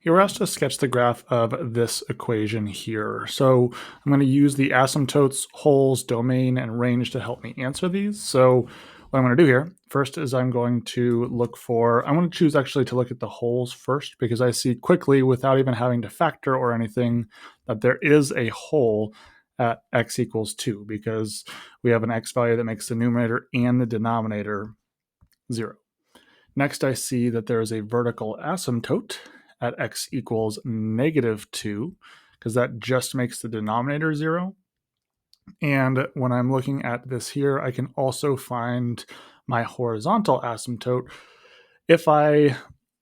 Here we're asked to sketch the graph of this equation here. So I'm going to use the asymptotes, holes, domain, and range to help me answer these. So what I'm going to do here first is I'm going to choose actually to look at the holes first, because I see quickly, without even having to factor or anything, that there is a hole at x equals 2, because we have an x value that makes the numerator and the denominator 0. Next, I see that there is a vertical asymptote at x equals -2, because that just makes the denominator 0. And when I'm looking at this here, I can also find my horizontal asymptote.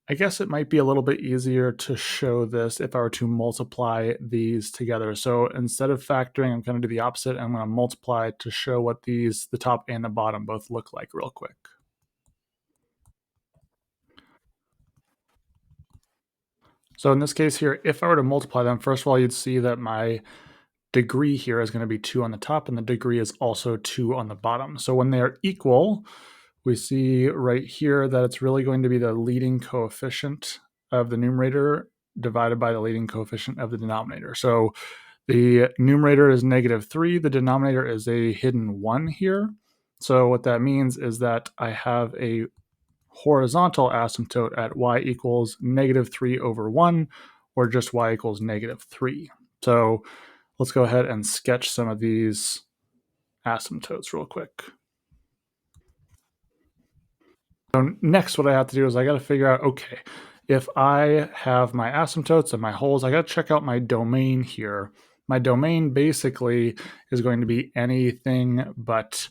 I guess it might be a little bit easier to show this if I were to multiply these together. So instead of factoring, I'm going to do the opposite. I'm going to multiply to show what the top and the bottom both look like real quick. So in this case here, if I were to multiply them, first of all, you'd see that my degree here is going to be 2 on the top, and the degree is also 2 on the bottom. So when they're equal, we see right here that it's really going to be the leading coefficient of the numerator divided by the leading coefficient of the denominator. So the numerator is -3, the denominator is a hidden 1 here. So what that means is that I have a horizontal asymptote at y equals -3 over 1, or just y equals -3. So let's go ahead and sketch some of these asymptotes real quick. So next, what I have to do is I got to figure out, okay, if I have my asymptotes and my holes, I got to check out my domain here. My domain basically is going to be anything but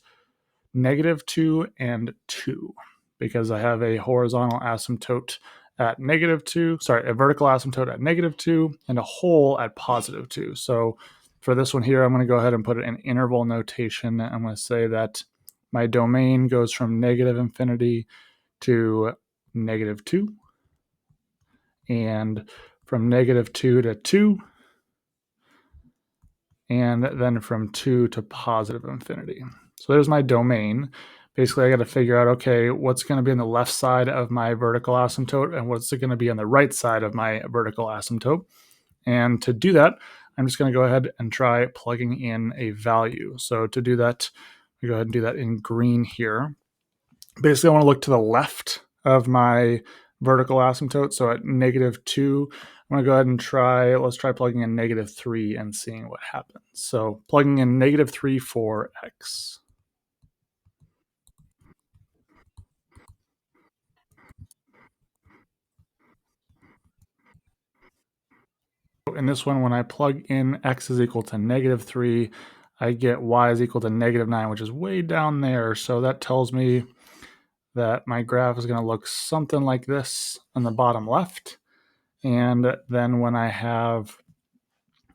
-2 and 2, because I have a horizontal asymptote at a vertical asymptote at -2 and a hole at +2. So for this one here, I'm going to go ahead and put it in interval notation. I'm going to say that my domain goes from -infinity to -2, and from -2 to 2, and then from 2 to +infinity. So there's my domain. Basically, I got to figure out, okay, what's going to be on the left side of my vertical asymptote and what's going to be on the right side of my vertical asymptote. And to do that, I'm just going to go ahead and try plugging in a value. So to do that, we go ahead and do that in green here. Basically, I want to look to the left of my vertical asymptote. So at -2, I'm going to go ahead and let's try plugging in -3 and seeing what happens. So plugging in -3 for x. In this one, when I plug in x is equal to -3, I get y is equal to -9, which is way down there. So that tells me that my graph is going to look something like this on the bottom left. And then when I have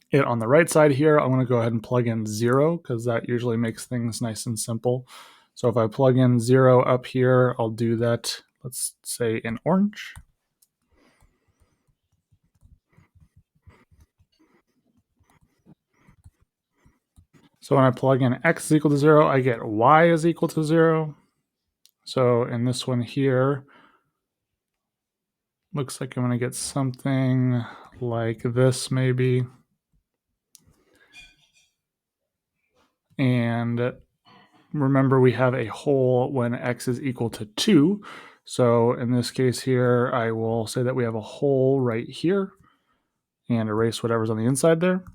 it on the right side here, I'm going to go ahead and plug in 0, because that usually makes things nice and simple. So if I plug in 0 up here, I'll do that, let's say in orange. So when I plug in x is equal to 0, I get y is equal to 0. So in this one here, looks like I'm going to get something like this maybe. And remember, we have a hole when x is equal to 2. So in this case here, I will say that we have a hole right here and erase whatever's on the inside there.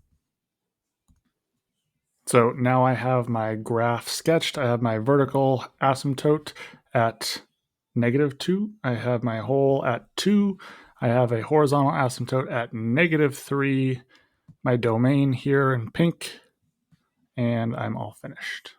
So now I have my graph sketched. I have my vertical asymptote at -2. I have my hole at 2. I have a horizontal asymptote at -3. My domain here in pink, and I'm all finished.